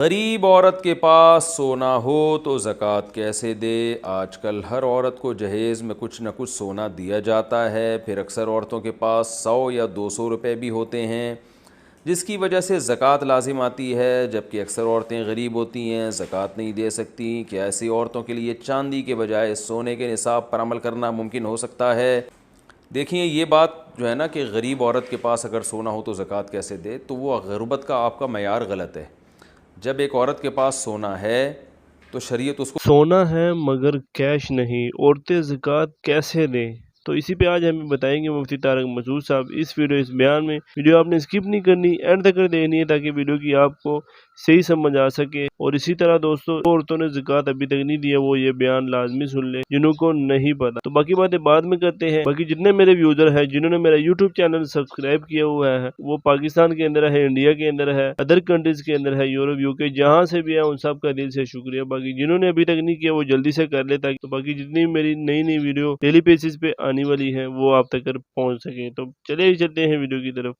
غریب عورت کے پاس سونا ہو تو زکوٰۃ کیسے دے؟ آج کل ہر عورت کو جہیز میں کچھ نہ کچھ سونا دیا جاتا ہے، پھر اکثر عورتوں کے پاس 100 یا 200 روپے بھی ہوتے ہیں، جس کی وجہ سے زکوٰۃ لازم آتی ہے، جبکہ اکثر عورتیں غریب ہوتی ہیں، زکوٰۃ نہیں دے سکتی۔ کیا ایسی عورتوں کے لیے چاندی کے بجائے سونے کے نصاب پر عمل کرنا ممکن ہو سکتا ہے؟ دیکھیں، یہ بات جو ہے نا کہ غریب عورت کے پاس اگر سونا ہو تو زکوٰۃ کیسے دے، تو وہ غربت کا آپ کا معیار غلط ہے۔ جب ایک عورت کے پاس سونا ہے تو شریعت اس کو سونا ہے مگر کیش نہیں، عورتیں زکوٰۃ کیسے دیں؟ تو اسی پہ آج ہمیں بتائیں گے مفتی طارق مسعود صاحب اس بیان میں۔ ویڈیو آپ نے اسکپ نہیں کرنی، اینڈ تک دیکھنی ہے تاکہ ویڈیو کی آپ کو صحیح سمجھ آ سکے۔ اور اسی طرح دوستوں، عورتوں نے زکوٰۃ ابھی تک نہیں دی ہے وہ یہ بیان لازمی سن لیں جنہوں کو نہیں پتا۔ تو باقی باتیں بعد میں کرتے ہیں۔ باقی جتنے میرے ویوزر ہیں جنہوں نے میرا یوٹیوب چینل سبسکرائب کیا ہوا ہے، وہ پاکستان کے اندر ہے، انڈیا کے اندر ہے، ادر کنٹریز کے اندر ہے، یورپ یوکے جہاں سے بھی ہے، ان سب کا دل سے شکریہ۔ باقی جنہوں نے ابھی تک نہیں کیا وہ جلدی سے کر لے تاکہ تو باقی جتنی میری نئی ویڈیو ڈیلی بیسس پہ آنے والی ہیں وہ آپ تک پہنچ سکیں۔ تو چلے چلتے ہیں ویڈیو کی طرف۔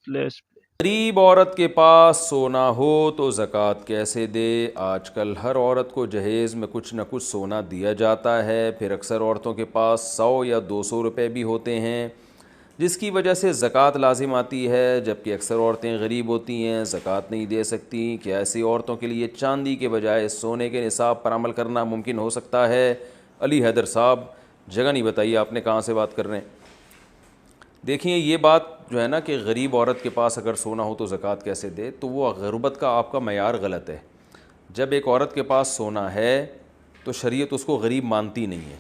غریب عورت کے پاس سونا ہو تو زکوٰۃ کیسے دے؟ آج کل ہر عورت کو جہیز میں کچھ نہ کچھ سونا دیا جاتا ہے، پھر اکثر عورتوں کے پاس 100 یا 200 روپے بھی ہوتے ہیں، جس کی وجہ سے زکوٰۃ لازم آتی ہے، جبکہ اکثر عورتیں غریب ہوتی ہیں، زکوٰۃ نہیں دے سکتی۔ کیا ایسی عورتوں کے لیے چاندی کے بجائے سونے کے نصاب پر عمل کرنا ممکن ہو سکتا ہے؟ علی حیدر صاحب، جگہ نہیں بتائیے آپ نے کہاں سے بات کر رہے ہیں۔ دیکھیں، یہ بات جو ہے نا کہ غریب عورت کے پاس اگر سونا ہو تو زکوٰۃ کیسے دے، تو وہ غربت کا آپ کا معیار غلط ہے۔ جب ایک عورت کے پاس سونا ہے تو شریعت اس کو غریب مانتی نہیں ہے،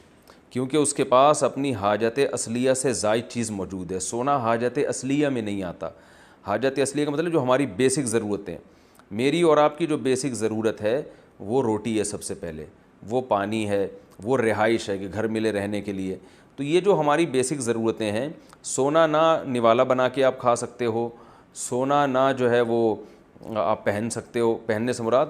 کیونکہ اس کے پاس اپنی حاجت اصلیہ سے زائد چیز موجود ہے۔ سونا حاجت اصلیہ میں نہیں آتا۔ حاجت اصلیہ کا مطلب جو ہماری بیسک ضرورتیں، میری اور آپ کی جو بیسک ضرورت ہے وہ روٹی ہے، سب سے پہلے وہ پانی ہے، وہ رہائش ہے کہ گھر ملے رہنے کے لیے۔ تو یہ جو ہماری بیسک ضرورتیں ہیں، سونا نہ نوالا بنا کے آپ کھا سکتے ہو، سونا نہ جو ہے وہ آپ پہن سکتے ہو، پہننے سے مراد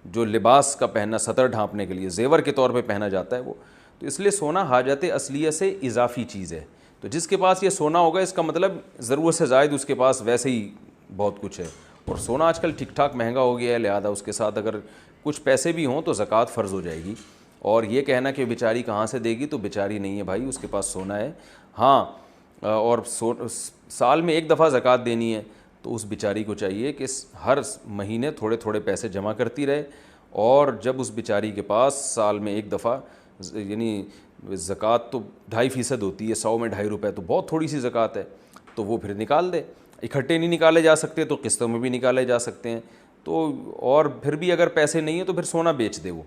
جو لباس کا پہننا، سطر ڈھانپنے کے لیے زیور کے طور پہ پہنا جاتا ہے وہ، تو اس لیے سونا حاجت اصلیہ سے اضافی چیز ہے۔ تو جس کے پاس یہ سونا ہوگا اس کا مطلب ضرورت سے زائد اس کے پاس ویسے ہی بہت کچھ ہے، اور سونا آج کل ٹھیک ٹھاک مہنگا ہو گیا ہے، لہذا اس کے ساتھ اگر کچھ پیسے بھی ہوں تو زکوٰۃ فرض ہو جائے گی۔ اور یہ کہنا کہ بیچاری کہاں سے دے گی، تو بیچاری نہیں ہے بھائی، اس کے پاس سونا ہے۔ ہاں، اور سال میں ایک دفعہ زکوٰۃ دینی ہے، تو اس بیچاری کو چاہیے کہ ہر مہینے تھوڑے تھوڑے پیسے جمع کرتی رہے، اور جب اس بیچاری کے پاس سال میں ایک دفعہ، یعنی زکوٰۃ تو 2.5% ہوتی ہے، 100 میں 2.5 روپے تو بہت تھوڑی سی زکوٰۃ ہے، تو وہ پھر نکال دے۔ اکٹھے نہیں نکالے جا سکتے تو قسطوں میں بھی نکالے جا سکتے ہیں، تو اور پھر بھی اگر پیسے نہیں ہیں تو پھر سونا بیچ دے وہ،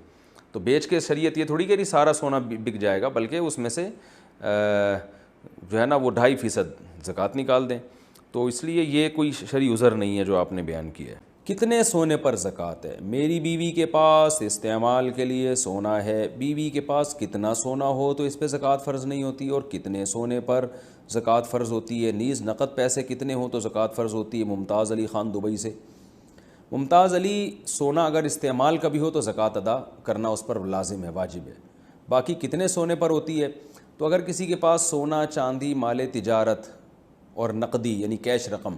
تو بیچ کے شریعت یہ تھوڑی کہ سارا سونا بک جائے گا، بلکہ اس میں سے جو ہے نا وہ 2.5% زکوٰۃ نکال دیں۔ تو اس لیے یہ کوئی شرعی عذر نہیں ہے جو آپ نے بیان کیا ہے۔ کتنے سونے پر زکوٰۃ ہے؟ میری بیوی کے پاس استعمال کے لیے سونا ہے۔ بیوی کے پاس کتنا سونا ہو تو اس پہ زکوٰۃ فرض نہیں ہوتی، اور کتنے سونے پر زکوٰۃ فرض ہوتی ہے؟ نیز نقد پیسے کتنے ہوں تو زکوٰۃ فرض ہوتی ہے؟ ممتاز علی خان دبئی سے۔ ممتاز علی، سونا اگر استعمال کا بھی ہو تو زکوٰۃ ادا کرنا اس پر لازم ہے، واجب ہے۔ باقی کتنے سونے پر ہوتی ہے، تو اگر کسی کے پاس سونا، چاندی، مال تجارت اور نقدی یعنی کیش رقم،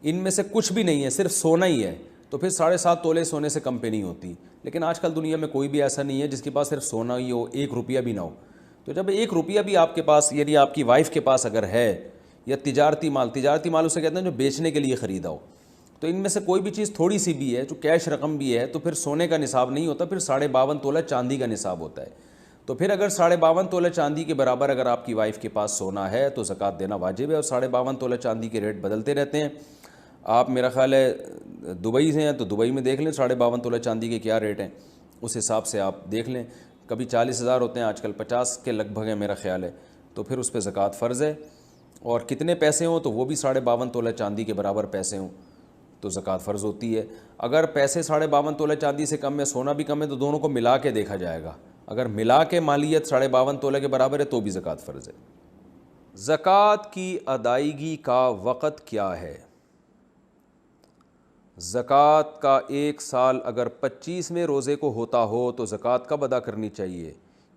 ان میں سے کچھ بھی نہیں ہے، صرف سونا ہی ہے، تو پھر 7.5 تولے سونے سے کم پہ نہیں ہوتی۔ لیکن آج کل دنیا میں کوئی بھی ایسا نہیں ہے جس کے پاس صرف سونا ہی ہو، 1 روپیہ بھی نہ ہو۔ تو جب 1 روپیہ بھی آپ کے پاس، یعنی آپ کی وائف کے پاس اگر ہے، یا تجارتی مال اسے کہتے ہیں جو بیچنے کے لیے خریدا ہو، تو ان میں سے کوئی بھی چیز تھوڑی سی بھی ہے جو کیش رقم بھی ہے، تو پھر سونے کا نصاب نہیں ہوتا، پھر 52.5 تولہ چاندی کا نصاب ہوتا ہے۔ تو پھر اگر 52.5 تولہ چاندی کے برابر اگر آپ کی وائف کے پاس سونا ہے تو زکوٰۃ دینا واجب ہے، اور 52.5 تولہ چاندی کے ریٹ بدلتے رہتے ہیں۔ آپ میرا خیال ہے دبئی سے ہیں تو دبئی میں دیکھ لیں 52.5 تولہ چاندی کے کیا ریٹ ہیں، اس حساب سے آپ دیکھ لیں۔ کبھی 40,000 ہوتے ہیں، آج کل 50 کے لگ بھگ ہے میرا خیال ہے، تو پھر اس پہ زکوٰۃ فرض ہے۔ اور کتنے پیسے ہوں تو وہ بھی 52.5 تولہ چاندی کے برابر پیسے ہوں تو زکوٰۃ فرض ہوتی ہے۔ اگر پیسے 52.5 تولہ چاندی سے کم ہے، سونا بھی کم ہے، تو دونوں کو ملا کے دیکھا جائے گا۔ اگر ملا کے مالیت 52.5 تولہ کے برابر ہے تو بھی زکوٰۃ فرض ہے۔ زکوٰۃ کی ادائیگی کا وقت کیا ہے؟ زکوٰۃ کا 1 سال اگر 25ویں روزے کو ہوتا ہو تو زکوٰۃ کب ادا کرنی چاہیے؟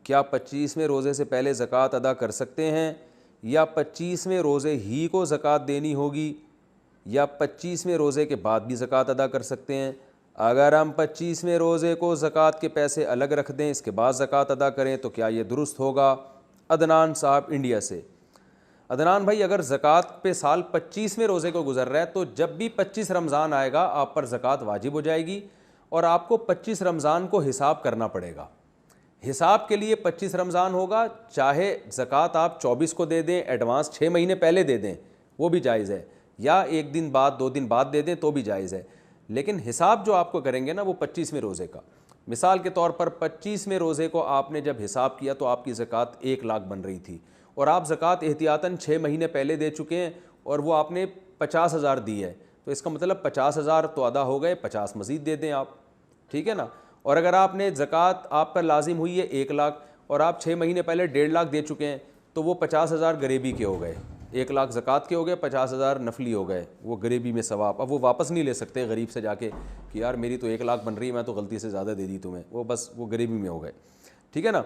کیا 25ویں روزے سے پہلے زکوٰۃ ادا کر سکتے ہیں، یا 25ویں روزے ہی کو زکوٰۃ دینی ہوگی، یا 25ویں روزے کے بعد بھی زکوٰۃ ادا کر سکتے ہیں؟ اگر ہم 25ویں روزے کو زکوٰۃ کے پیسے الگ رکھ دیں، اس کے بعد زکوٰۃ ادا کریں تو کیا یہ درست ہوگا؟ عدنان صاحب انڈیا سے۔ عدنان بھائی، اگر زکوٰۃ پہ سال 25ویں روزے کو گزر رہا ہے تو جب بھی 25 رمضان آئے گا آپ پر زکوٰۃ واجب ہو جائے گی، اور آپ کو 25 رمضان کو حساب کرنا پڑے گا۔ حساب کے لیے 25 رمضان ہوگا، چاہے زکوٰۃ آپ 24 کو دے دیں، ایڈوانس 6 مہینے پہلے دے دیں وہ بھی جائز ہے، یا 1 دن بعد 2 دن بعد دے دیں تو بھی جائز ہے، لیکن حساب جو آپ کو کریں گے نا وہ 25ویں روزے کا۔ مثال کے طور پر 25ویں روزے کو آپ نے جب حساب کیا تو آپ کی زکوٰۃ 1 لاکھ بن رہی تھی، اور آپ زکوٰۃ احتیاطاً 6 مہینے پہلے دے چکے ہیں، اور وہ آپ نے 50,000 دی ہے، تو اس کا مطلب 50,000 تو ادا ہو گئے، 50 مزید دے دیں آپ، ٹھیک ہے نا۔ اور اگر آپ نے زکوٰۃ آپ پر لازم ہوئی ہے 1 لاکھ، اور آپ 6 مہینے پہلے 1.5 لاکھ دے چکے ہیں، تو وہ 50,000 غریبی کے ہو گئے، 1 لاکھ زکوٰۃ کے ہو گئے، 50,000 نفلی ہو گئے، وہ غریبی میں ثواب۔ اب وہ واپس نہیں لے سکتے غریب سے جا کے کہ یار میری تو 1 لاکھ بن رہی ہے، میں تو غلطی سے زیادہ دے دی تمہیں، وہ بس وہ غریبی میں ہو گئے، ٹھیک ہے نا۔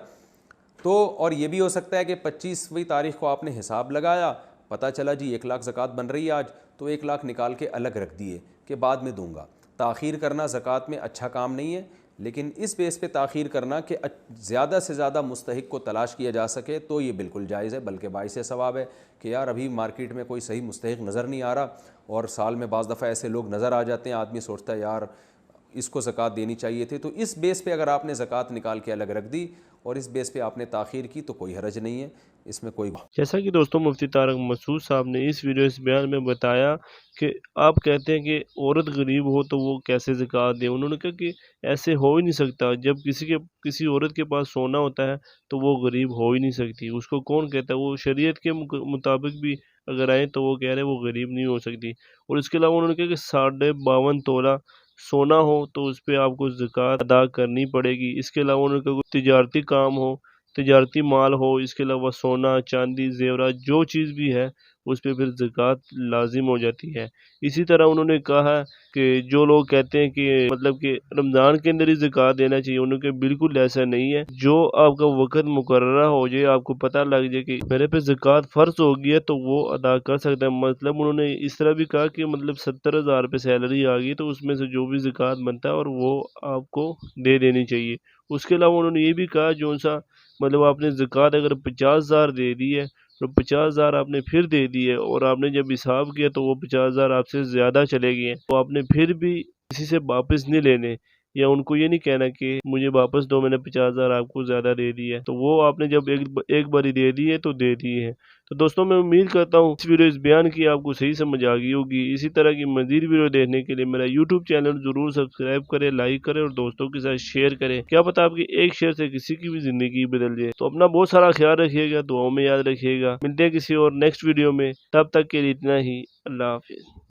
تو اور یہ بھی ہو سکتا ہے کہ 25ویں تاریخ کو آپ نے حساب لگایا، پتہ چلا جی 1 لاکھ زکوٰۃ بن رہی ہے آج، تو 1 لاکھ نکال کے الگ رکھ دیے کہ بعد میں دوں گا۔ تاخیر کرنا زکوٰۃ میں اچھا کام نہیں ہے، لیکن اس بیس پہ تاخیر کرنا کہ زیادہ سے زیادہ مستحق کو تلاش کیا جا سکے تو یہ بالکل جائز ہے، بلکہ باعث ثواب ہے کہ یار ابھی مارکیٹ میں کوئی صحیح مستحق نظر نہیں آ رہا، اور سال میں بعض دفعہ ایسے لوگ نظر آ جاتے ہیں، آدمی سوچتا ہے یار اس کو زکوٰۃ دینی چاہیے تھی، تو اس بیس پہ اگر آپ نے زکوٰۃ نکال کے الگ رکھ دی اور اس بیس پہ آپ نے تاخیر کی تو کوئی حرج نہیں ہے، اس میں کوئی جیسا کہ دوستوں مفتی طارق مسعود صاحب نے اس ویڈیو اس بیان میں بتایا کہ آپ کہتے ہیں کہ عورت غریب ہو تو وہ کیسے زکوٰۃ دے، انہوں نے کہا کہ ایسے ہو ہی نہیں سکتا، جب کسی عورت کے پاس سونا ہوتا ہے تو وہ غریب ہو ہی نہیں سکتی، اس کو کون کہتا ہے، وہ شریعت کے مطابق بھی اگر آئیں تو وہ کہہ رہے ہیں وہ غریب نہیں ہو سکتی۔ اور اس کے علاوہ انہوں نے کہا کہ 52.5 تولہ سونا ہو تو اس پہ آپ کو زکوٰۃ ادا کرنی پڑے گی۔ اس کے علاوہ انہوں نے کہا کہ تجارتی کام ہو، تجارتی مال ہو، اس کے علاوہ سونا چاندی زیورات جو چیز بھی ہے اس پہ پھر زکوٰۃ لازم ہو جاتی ہے۔ اسی طرح انہوں نے کہا کہ جو لوگ کہتے ہیں کہ مطلب کہ رمضان کے اندر ہی زکوٰۃ دینا چاہیے، انہوں نے بالکل ایسا نہیں ہے، جو آپ کا وقت مقررہ ہو جائے، آپ کو پتہ لگ جائے کہ میرے پہ زکوٰۃ فرض ہو گئی ہے تو وہ ادا کر سکتا ہے۔ مطلب انہوں نے اس طرح بھی کہا کہ مطلب 70,000 پہ سیلری آ گئی تو اس میں سے جو بھی زکوٰۃ بنتا ہے اور وہ آپ کو دے دینی چاہیے۔ اس کے علاوہ انہوں نے یہ بھی کہا جو سا مطلب آپ نے زکوٰۃ اگر 50,000 دے دی ہے تو 50,000 آپ نے پھر دے دی ہے، اور آپ نے جب حساب کیا تو وہ 50,000 آپ سے زیادہ چلے گئے ہیں، تو آپ نے پھر بھی کسی سے واپس نہیں لینے، یا ان کو یہ نہیں کہنا کہ مجھے واپس دو، میں نے 50,000 آپ کو زیادہ دے دی ہے، تو وہ آپ نے جب ایک باری دے دی ہے تو دے دی ہے۔ تو دوستوں میں امید کرتا ہوں اس ویڈیو اس بیان کی آپ کو صحیح سمجھ آ گئی ہوگی۔ اسی طرح کی مزید ویڈیو دیکھنے کے لیے میرا یوٹیوب چینل ضرور سبسکرائب کریں، لائک کریں اور دوستوں کے ساتھ شیئر کریں، کیا پتہ آپ کی ایک شیئر سے کسی کی بھی زندگی بدل جائے۔ تو اپنا بہت سارا خیال رکھیے گا، دعاؤں میں یاد رکھیے گا، ملتے ہیں کسی اور نیکسٹ ویڈیو میں، تب تک کے لیے اتنا ہی، اللہ حافظ۔